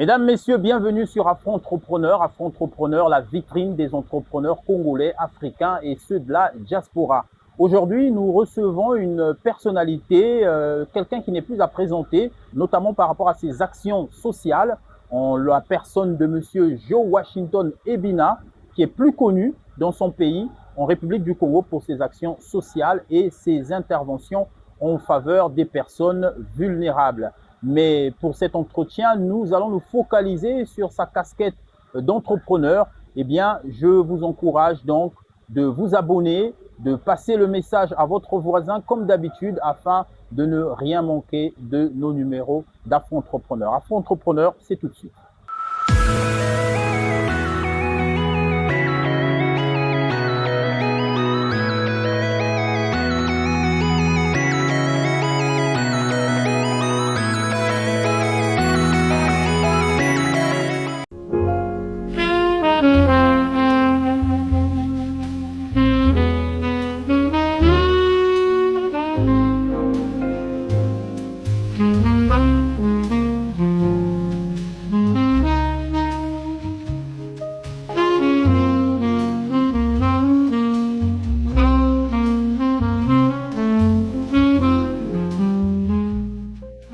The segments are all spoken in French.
Mesdames, Messieurs, bienvenue sur Afro-Entrepreneur. Afro-Entrepreneur, la vitrine des entrepreneurs congolais, africains et ceux de la diaspora. Aujourd'hui, nous recevons une personnalité, quelqu'un qui n'est plus à présenter, notamment par rapport à ses actions sociales, en la personne de Monsieur Joe Washington Ebina, qui est plus connu dans son pays, en République du Congo, pour ses actions sociales et ses interventions en faveur des personnes vulnérables. Mais pour cet entretien, nous allons nous focaliser sur sa casquette d'entrepreneur. Eh bien, je vous encourage donc de vous abonner, de passer le message à votre voisin comme d'habitude afin de ne rien manquer de nos numéros d'Afro-Entrepreneur. Afro-Entrepreneur, c'est tout de suite.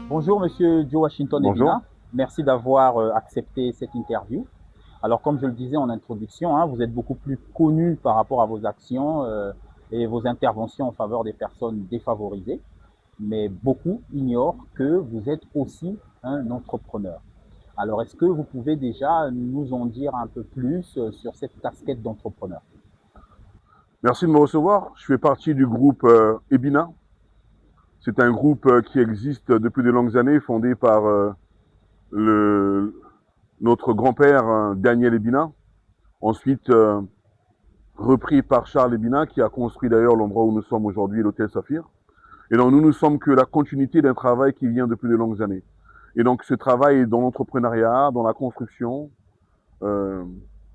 Bonjour Monsieur Joe Washington Ebina, merci d'avoir accepté cette interview. Alors comme je le disais en introduction, vous êtes beaucoup plus connu par rapport à vos actions et vos interventions en faveur des personnes défavorisées, mais beaucoup ignorent que vous êtes aussi un entrepreneur. Alors est-ce que vous pouvez déjà nous en dire un peu plus sur cette casquette d'entrepreneur? Merci de me recevoir. Je fais partie du groupe Ebina. C'est un groupe qui existe depuis de longues années, fondé par notre grand-père Daniel Ebina, ensuite repris par Charles Ebina, qui a construit d'ailleurs l'endroit où nous sommes aujourd'hui, l'hôtel Saphir. Et donc nous ne sommes que la continuité d'un travail qui vient depuis de longues années. Et donc ce travail est dans l'entrepreneuriat, dans la construction,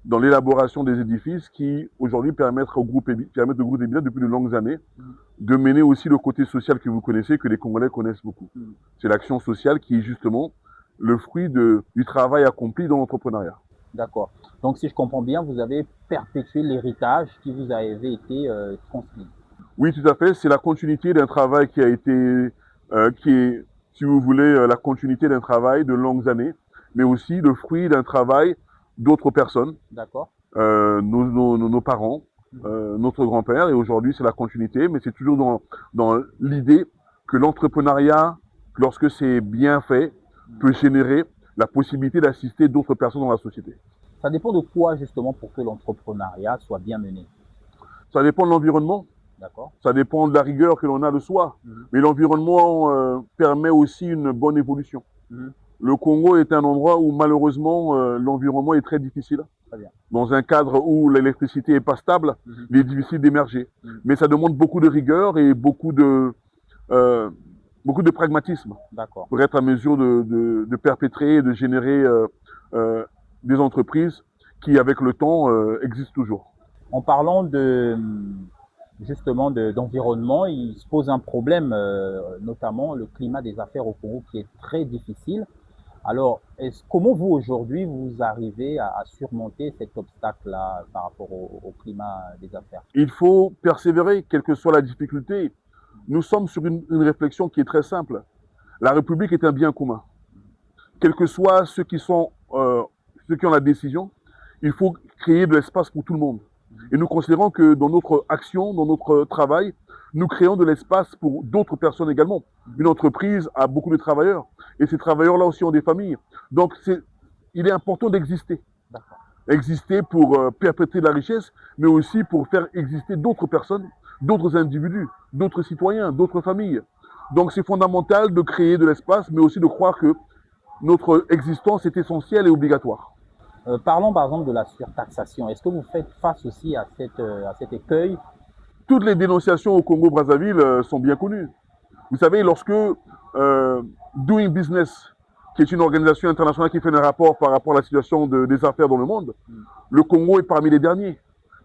dans l'élaboration des édifices qui aujourd'hui permettent au groupe Ebina depuis de longues années de mener aussi le côté social que vous connaissez, que les Congolais connaissent beaucoup. C'est l'action sociale qui est justement le fruit du travail accompli dans l'entrepreneuriat. D'accord. Donc si je comprends bien, vous avez perpétué l'héritage qui vous avait été transmis. Oui, tout à fait. C'est la continuité d'un travail qui a été, qui est, si vous voulez, la continuité d'un travail de longues années, mais aussi le fruit d'un travail d'autres personnes. D'accord. Nos parents, notre grand-père, et aujourd'hui c'est la continuité, mais c'est toujours dans l'idée que l'entrepreneuriat, lorsque c'est bien fait, peut générer la possibilité d'assister d'autres personnes dans la société. Ça dépend de quoi justement pour que l'entrepreneuriat soit bien mené? Ça dépend de l'environnement. D'accord. Ça dépend de la rigueur que l'on a de soi. Mais l'environnement permet aussi une bonne évolution. Le Congo est un endroit où malheureusement l'environnement est très difficile. Très bien. Dans un cadre où l'électricité n'est pas stable, il est difficile d'émerger. Mais ça demande beaucoup de rigueur et beaucoup de pragmatisme pour être à mesure de perpétrer et de générer des entreprises qui, avec le temps, existent toujours. En parlant justement d'environnement, il se pose un problème, notamment le climat des affaires au Congo qui est très difficile. Alors, comment vous aujourd'hui, vous arrivez à surmonter cet obstacle-là par rapport au climat des affaires? Il faut persévérer, quelle que soit la difficulté. Nous sommes sur une réflexion qui est très simple. La République est un bien commun. Quels que soient ceux qui ont la décision, il faut créer de l'espace pour tout le monde. Et nous considérons que dans notre action, dans notre travail, nous créons de l'espace pour d'autres personnes également. Une entreprise a beaucoup de travailleurs et ces travailleurs-là aussi ont des familles. Donc il est important d'exister. Exister pour perpétrer la richesse, mais aussi pour faire exister d'autres personnes, d'autres individus, d'autres citoyens, d'autres familles. Donc c'est fondamental de créer de l'espace, mais aussi de croire que notre existence est essentielle et obligatoire. Parlons par exemple de la surtaxation. Est-ce que vous faites face aussi à cet écueil? Toutes les dénonciations au Congo-Brazzaville sont bien connues. Vous savez, lorsque Doing Business, qui est une organisation internationale qui fait un rapport par rapport à la situation des affaires dans le monde, le Congo est parmi les derniers.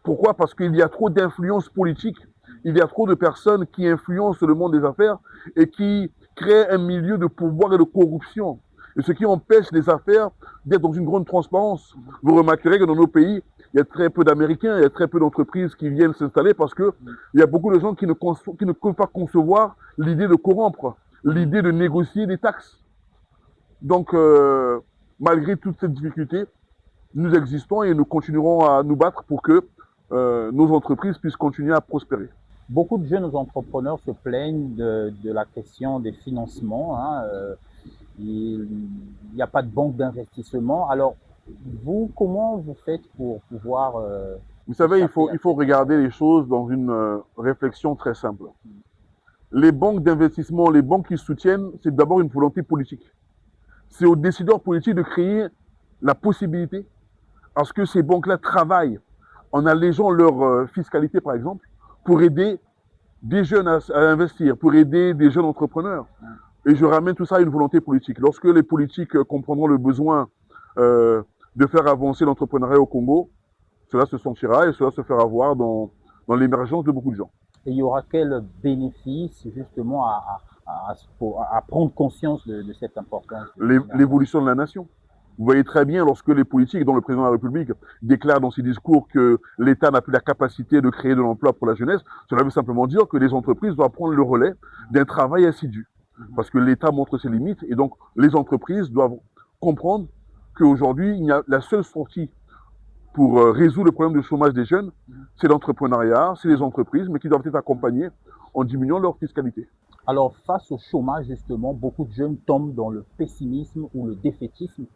Pourquoi? Parce qu'il y a trop d'influence politique, il y a trop de personnes qui influencent le monde des affaires et qui créent un milieu de pouvoir et de corruption. Et ce qui empêche les affaires d'être dans une grande transparence. Vous remarquerez que dans nos pays, il y a très peu d'Américains, il y a très peu d'entreprises qui viennent s'installer parce qu'il y a beaucoup de gens qui ne peuvent pas concevoir l'idée de corrompre, l'idée de négocier des taxes. Donc, malgré toutes ces difficultés, nous existons et nous continuerons à nous battre pour que nos entreprises puissent continuer à prospérer. Beaucoup de jeunes entrepreneurs se plaignent de la question des financements, hein. Il n'y a pas de banque d'investissement. Alors, vous, comment vous faites pour pouvoir... Vous savez, il faut regarder les choses dans une réflexion très simple. Les banques d'investissement, les banques qui soutiennent, c'est d'abord une volonté politique. C'est aux décideurs politiques de créer la possibilité à ce que ces banques-là travaillent en allégeant leur fiscalité, par exemple, pour aider des jeunes à investir, pour aider des jeunes entrepreneurs. Et je ramène tout ça à une volonté politique. Lorsque les politiques comprendront le besoin de faire avancer l'entrepreneuriat au Congo, cela se sentira et cela se fera voir dans l'émergence de beaucoup de gens. Et il y aura quel bénéfice justement à prendre conscience de cette importance? L'évolution de la nation. Vous voyez très bien lorsque les politiques, dont le président de la République, déclarent dans ses discours que l'État n'a plus la capacité de créer de l'emploi pour la jeunesse, cela veut simplement dire que les entreprises doivent prendre le relais d'un travail assidu. Parce que l'État montre ses limites et donc les entreprises doivent comprendre qu'aujourd'hui, la seule sortie pour résoudre le problème de chômage des jeunes, c'est l'entrepreneuriat, c'est les entreprises, mais qui doivent être accompagnées en diminuant leur fiscalité. Alors, face au chômage, justement, beaucoup de jeunes tombent dans le pessimisme ou le défaitisme.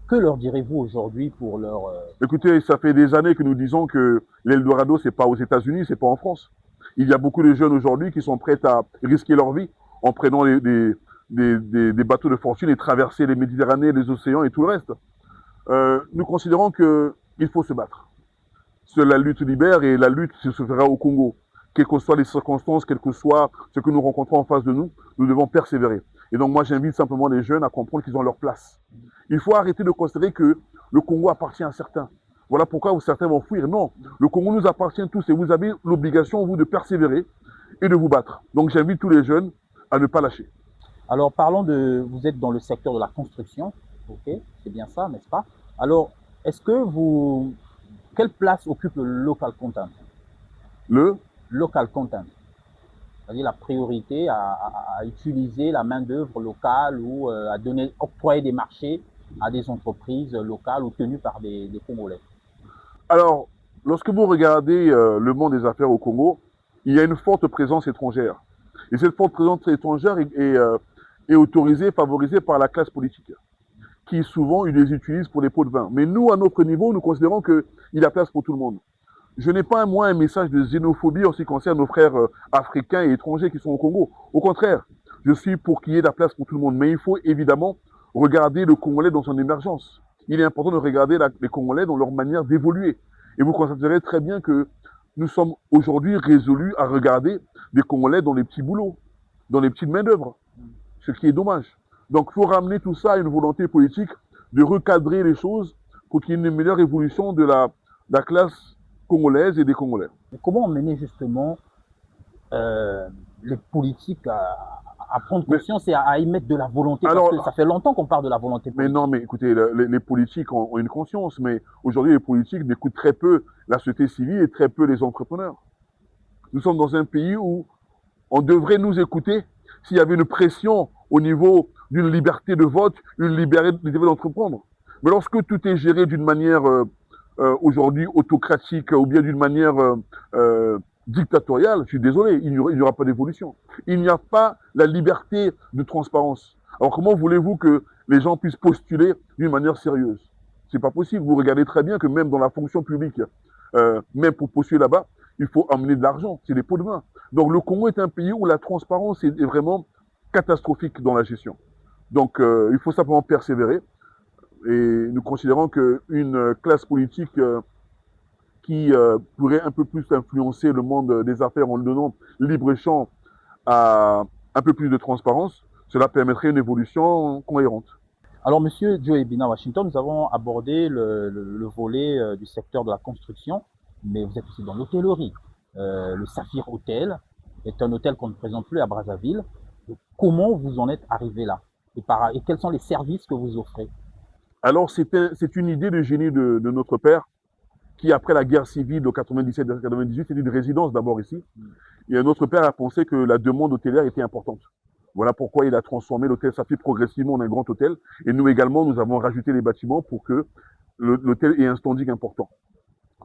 Que leur direz-vous aujourd'hui pour leur... Écoutez, ça fait des années que nous disons que l'Eldorado, c'est pas aux États-Unis, c'est pas en France. Il y a beaucoup de jeunes aujourd'hui qui sont prêts à risquer leur vie en prenant des bateaux de fortune et traverser les Méditerranées, les océans et tout le reste. Nous considérons qu'il faut se battre. La lutte libère et la lutte se fera au Congo. Quelles que soient les circonstances, quel que soit ce que nous rencontrons en face de nous, nous devons persévérer. Et donc moi, j'invite simplement les jeunes à comprendre qu'ils ont leur place. Il faut arrêter de considérer que le Congo appartient à certains. Voilà pourquoi certains vont fuir. Non, le Congo nous appartient tous et vous avez l'obligation, vous, de persévérer et de vous battre. Donc j'invite tous les jeunes à ne pas lâcher. Alors parlons vous êtes dans le secteur de la construction, ok, c'est bien ça, n'est-ce pas? Alors, est-ce que quelle place occupe le local content? Le local content, c'est-à-dire la priorité à utiliser la main-d'œuvre locale ou à octroyer des marchés à des entreprises locales ou tenues par des Congolais. Alors, lorsque vous regardez le monde des affaires au Congo, il y a une forte présence étrangère. Et cette forte présence étrangère est autorisée, favorisée par la classe politique, qui souvent les utilise pour des pots de vin. Mais nous, à notre niveau, nous considérons qu'il y a place pour tout le monde. Je n'ai pas, moi, un message de xénophobie en ce qui concerne nos frères africains et étrangers qui sont au Congo. Au contraire, je suis pour qu'il y ait de la place pour tout le monde. Mais il faut évidemment regarder le Congolais dans son émergence. Il est important de regarder les Congolais dans leur manière d'évoluer. Et vous constaterez très bien que nous sommes aujourd'hui résolus à regarder des Congolais dans les petits boulots, dans les petites main-d'œuvre, ce qui est dommage. Donc il faut ramener tout ça à une volonté politique de recadrer les choses pour qu'il y ait une meilleure évolution de la classe congolaise et des Congolais. Mais comment emmener justement les politiques à prendre conscience et à y mettre de la volonté? Parce que ça fait longtemps qu'on parle de la volonté politique. Mais non, mais écoutez, les politiques ont une conscience, mais aujourd'hui les politiques n'écoutent très peu la société civile et très peu les entrepreneurs. Nous sommes dans un pays où on devrait nous écouter s'il y avait une pression au niveau d'une liberté de vote, une liberté d'entreprendre. Mais lorsque tout est géré d'une manière aujourd'hui autocratique ou bien d'une manière dictatoriale, je suis désolé, il n'y aura pas d'évolution. Il n'y a pas la liberté de transparence. Alors comment voulez-vous que les gens puissent postuler d'une manière sérieuse? C'est pas possible. Vous regardez très bien que même dans la fonction publique, même pour postuler là-bas, il faut amener de l'argent, c'est des pots de vin. Donc le Congo est un pays où la transparence est vraiment catastrophique dans la gestion. Donc il faut simplement persévérer. Et nous considérons qu'une classe politique qui pourrait un peu plus influencer le monde des affaires en donnant libre champ à un peu plus de transparence, cela permettrait une évolution cohérente. Alors, Monsieur Joe Ebina Washington, nous avons abordé le volet du secteur de la construction, mais vous êtes aussi dans l'hôtellerie. Le Saphir Hotel est un hôtel qu'on ne présente plus à Brazzaville. Donc, comment vous en êtes arrivé là et quels sont les services que vous offrez? Alors, c'est une idée de génie de notre père, qui, après la guerre civile de 97-98, c'était une résidence d'abord ici. Et notre père a pensé que la demande hôtelière était importante. Voilà pourquoi il a transformé l'hôtel Saphir progressivement en un grand hôtel. Et nous également, nous avons rajouté les bâtiments pour que l'hôtel ait un standing important.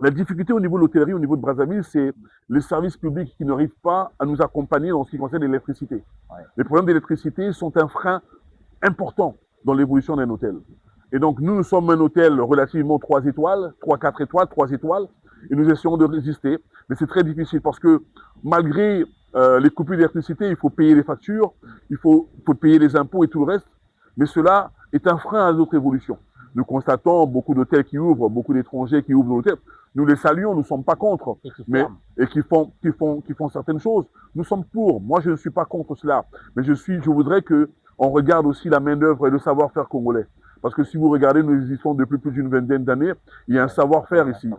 La difficulté au niveau de l'hôtellerie, au niveau de Brazzaville, c'est les services publics qui n'arrivent pas à nous accompagner dans ce qui concerne l'électricité. Ouais. Les problèmes d'électricité sont un frein important dans l'évolution d'un hôtel. Et donc, nous sommes un hôtel relativement 3 étoiles, 3-4 étoiles, 3 étoiles, et nous essayons de résister. Mais c'est très difficile parce que malgré les coupures d'électricité, il faut payer les factures, il faut payer les impôts et tout le reste. Mais cela est un frein à notre évolution. Nous constatons beaucoup d'hôtels qui ouvrent, beaucoup d'étrangers qui ouvrent l'hôtel. Nous les saluons, nous ne sommes pas contre, et qui font certaines choses. Nous sommes pour. Moi, je ne suis pas contre cela. Mais je voudrais qu'on regarde aussi la main-d'œuvre et le savoir-faire congolais. Parce que si vous regardez, nous existons depuis plus d'une vingtaine d'années. Il y a un savoir-faire ici.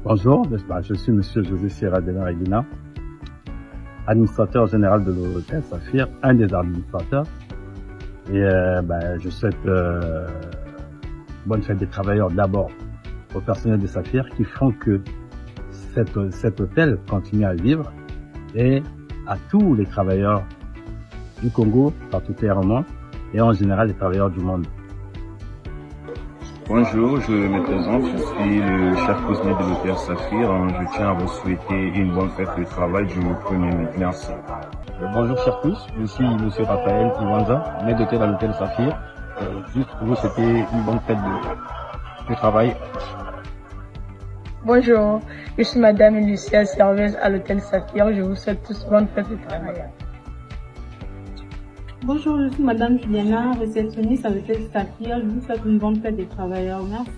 Bonjour, je suis Monsieur José Sierra de la Reguina, administrateur général de l'hôtel Saphir, un des administrateurs. Et je souhaite bonne fête des travailleurs d'abord au personnel de Saphir qui font que cet hôtel continue à vivre, et à tous les travailleurs du Congo, particulièrement, et en général les travailleurs du monde. Bonjour, je me présente, je suis le chef cuisinier de l'hôtel Saphir. Je tiens à vous souhaiter une bonne fête de travail du 1er mai. Merci. Bonjour chers tous, je suis Monsieur Raphaël Iwanza, maître d'hôtel à l'hôtel Saphir. Juste pour vous souhaiter une bonne fête de travail. Bonjour, je suis Madame Lucia, serveuse à l'hôtel Saphir. Je vous souhaite tous bonne fête de travail. Bonjour, je suis Madame Juliana, réceptionniste à l'hôtel Saphir. Je vous souhaite une bonne fête des travailleurs. Merci.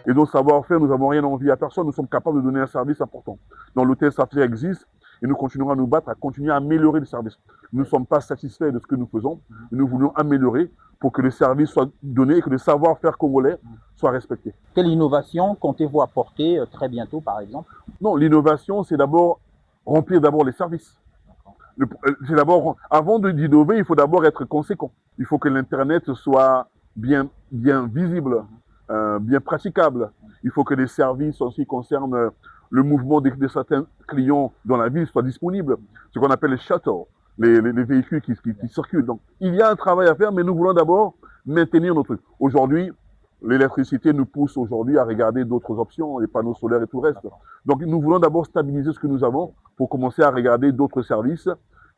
Et dans le savoir-faire, nous n'avons rien envie à personne. Nous sommes capables de donner un service important. Dans l'hôtel Saphir existe, et nous continuerons à nous battre, à continuer à améliorer le service. Nous ne sommes pas satisfaits de ce que nous faisons. Nous voulons améliorer pour que le service soit donné et que le savoir-faire congolais soit respecté. Quelle innovation comptez-vous apporter très bientôt, par exemple? Non, l'innovation, c'est d'abord remplir les services. C'est d'abord, avant d'innover, il faut d'abord être conséquent. Il faut que l'Internet soit bien visible, bien praticable. Il faut que les services en ce qui concerne le mouvement de certains clients dans la ville soient disponibles. Ce qu'on appelle les shuttles, les véhicules qui circulent. Donc, il y a un travail à faire, mais nous voulons d'abord maintenir notre truc. Aujourd'hui, l'électricité nous pousse aujourd'hui à regarder d'autres options, les panneaux solaires et tout le reste. Donc, nous voulons d'abord stabiliser ce que nous avons pour commencer à regarder d'autres services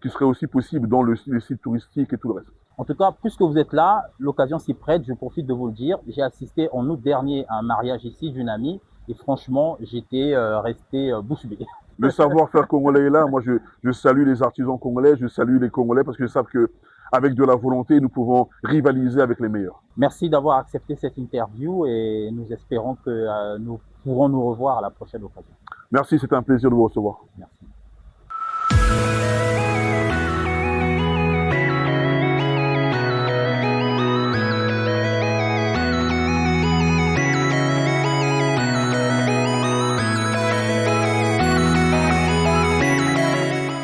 qui seraient aussi possibles dans les sites touristiques et tout le reste. En tout cas, puisque vous êtes là, l'occasion s'y prête, je profite de vous le dire. J'ai assisté en août dernier à un mariage ici d'une amie et franchement, j'étais resté bouche bée. Le savoir-faire congolais est là. Moi, je salue les artisans congolais, je salue les Congolais parce que je sais qu'avec de la volonté, nous pouvons rivaliser avec les meilleurs. Merci d'avoir accepté cette interview et nous espérons que nous pourrons nous revoir à la prochaine occasion. Merci, c'était un plaisir de vous recevoir. Merci.